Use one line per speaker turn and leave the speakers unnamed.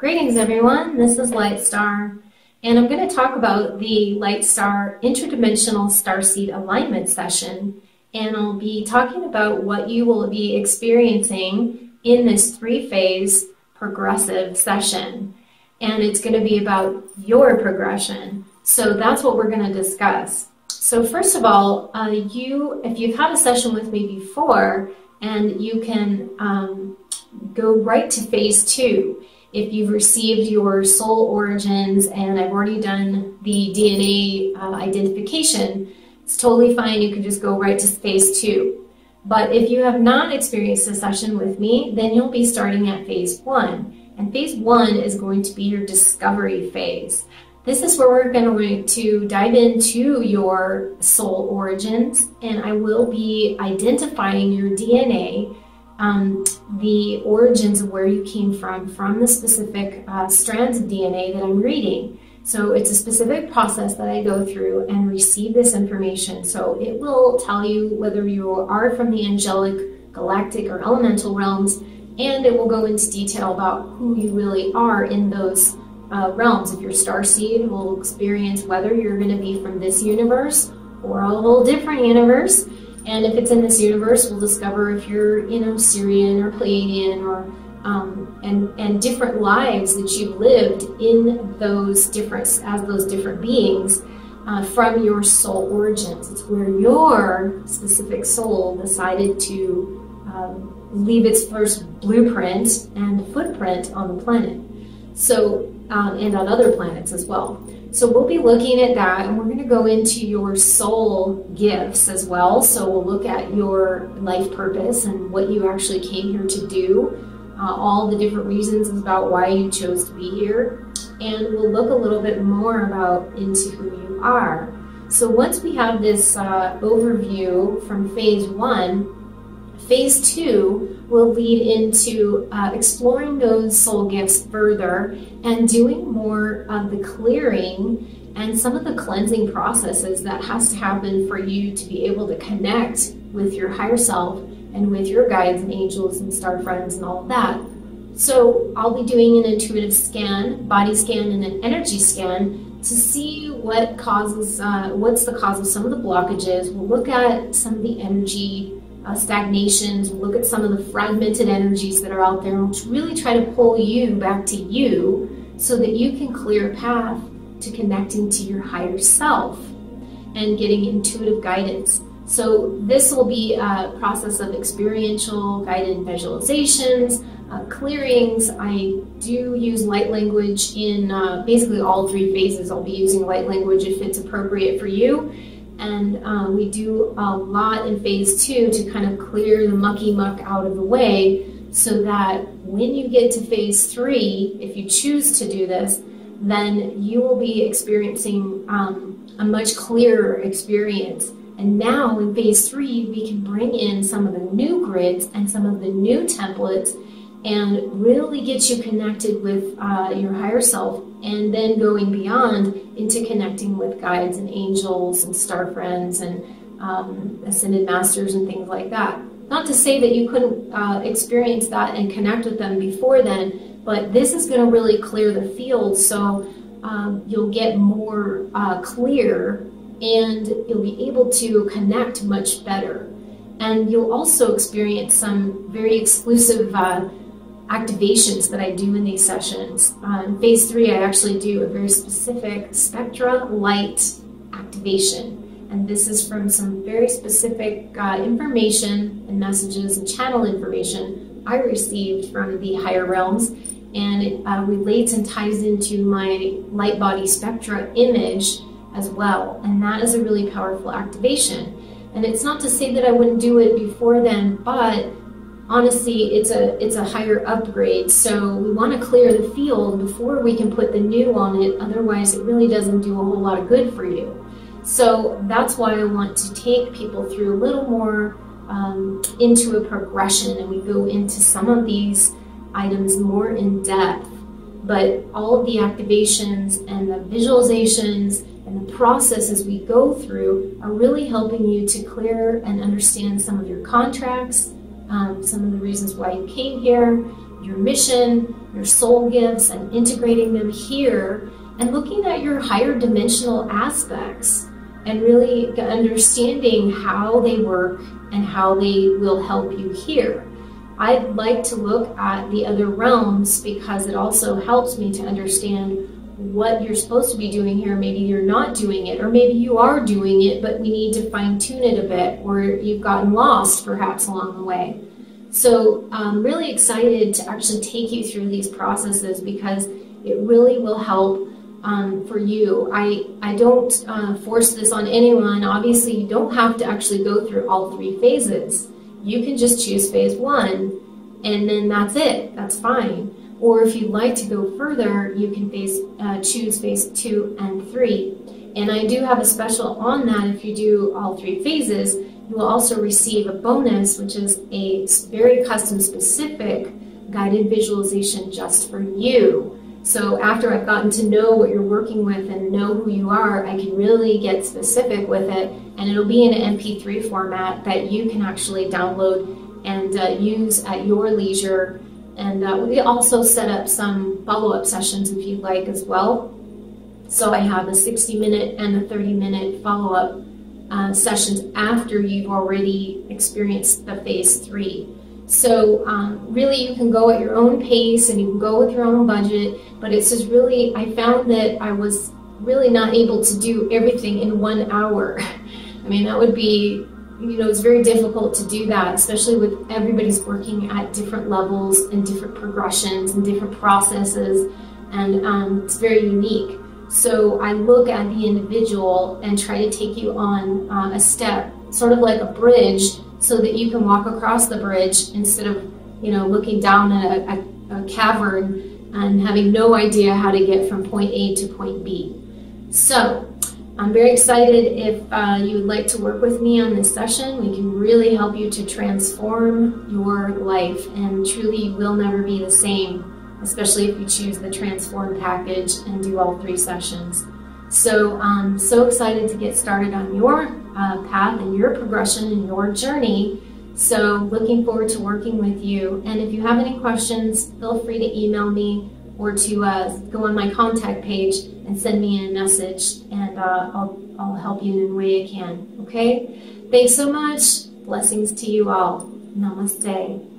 Greetings everyone, this is Lightstar, and I'm going to talk about the Lightstar Interdimensional Starseed Alignment session, and I'll be talking about what you will be experiencing in this three-phase progressive session, and it's going to be about your progression. So that's what we're going to discuss. So first of all, if you've had a session with me before, and you can go right to phase 2. If you've received your soul origins, and I've already done the DNA identification, it's totally fine. You can just go right to phase 2. But if you have not experienced a session with me, then you'll be starting at phase 1. And phase 1 is going to be your discovery phase. This is where we're going to dive into your soul origins, and I will be identifying your DNA, the origins of where you came from the specific strands of DNA that I'm reading. So it's a specific process that I go through and receive this information. So it will tell you whether you are from the angelic, galactic, or elemental realms, and it will go into detail about who you really are in those realms. If you're Starseed, we'll experience whether you're going to be from this universe or a whole different universe. And if it's in this universe, we'll discover if you're, Syrian or Pleiadian, or and different lives that you've lived in those different beings from your soul origins. It's where your specific soul decided to leave its first blueprint and footprint on the planet. So and on other planets as well. So we'll be looking at that, and we're going to go into your soul gifts as well. So we'll look at your life purpose and what you actually came here to do, all the different reasons about why you chose to be here, and we'll look a little bit more into who you are. So once we have this overview from phase 1, phase 2 will lead into exploring those soul gifts further and doing more of the clearing and some of the cleansing processes that has to happen for you to be able to connect with your higher self and with your guides and angels and star friends and all of that. So I'll be doing an intuitive scan, body scan, and an energy scan to see what's the cause of some of the blockages. We'll look at some of the energy stagnations, we'll look at some of the fragmented energies that are out there, and we'll really try to pull you back to you so that you can clear a path to connecting to your higher self and getting intuitive guidance. So this will be a process of experiential guided visualizations, clearings. I do use light language in basically all 3 phases. I'll be using light language if it's appropriate for you. And we do a lot in phase 2 to kind of clear the mucky muck out of the way, so that when you get to phase 3, if you choose to do this, then you will be experiencing a much clearer experience. And now in phase 3, we can bring in some of the new grids and some of the new templates and really get you connected with your higher self, and then going beyond into connecting with guides and angels and star friends and ascended masters and things like that. Not to say that you couldn't experience that and connect with them before then, but this is going to really clear the field, so you'll get more clear, and you'll be able to connect much better. And you'll also experience some very exclusive activations that I do in these sessions. In phase 3, I actually do a very specific spectra light activation, and this is from some very specific information and messages and channel information I received from the higher realms, and it relates and ties into my light body spectra image as well, and that is a really powerful activation. And it's not to say that I wouldn't do it before then, but honestly, it's a higher upgrade, so we want to clear the field before we can put the new on it. Otherwise, it really doesn't do a whole lot of good for you. So that's why I want to take people through a little more into a progression, and we go into some of these items more in depth. But all of the activations and the visualizations and the processes we go through are really helping you to clear and understand some of your contracts, some of the reasons why you came here, your mission, your soul gifts, and integrating them here, and looking at your higher dimensional aspects and really understanding how they work and how they will help you here. I'd like to look at the other realms because it also helps me to understand what you're supposed to be doing here. Maybe you're not doing it, or maybe you are doing it, but we need to fine tune it a bit, or you've gotten lost perhaps along the way. So I'm really excited to actually take you through these processes because it really will help for you. I don't force this on anyone. Obviously, you don't have to actually go through all 3 phases. You can just choose phase 1 and then that's it. That's fine. Or if you'd like to go further, you can choose phase 2 and 3. And I do have a special on that. If you do all 3 phases, you will also receive a bonus, which is a very custom specific guided visualization just for you. So after I've gotten to know what you're working with and know who you are, I can really get specific with it, and it'll be in an MP3 format that you can actually download and use at your leisure. And we also set up some follow-up sessions if you'd like as well. So I have a 60-minute and a 30-minute follow-up sessions after you've already experienced the phase 3. So really you can go at your own pace and you can go with your own budget, but it's just really, I found that I was really not able to do everything in 1 hour. I mean, that would be, you know, it's very difficult to do that, especially with everybody's working at different levels and different progressions and different processes, and it's very unique. So I look at the individual and try to take you on a step, sort of like a bridge, so that you can walk across the bridge instead of, you know, looking down at a cavern and having no idea how to get from point A to point B. So I'm very excited. If you would like to work with me on this session, we can really help you to transform your life, and truly you will never be the same, especially if you choose the Transform package and do all 3 sessions. So I'm so excited to get started on your path and your progression and your journey. So looking forward to working with you. And if you have any questions, feel free to email me or to go on my contact page and send me a message, and I'll help you in any way I can. Okay? Thanks so much. Blessings to you all. Namaste.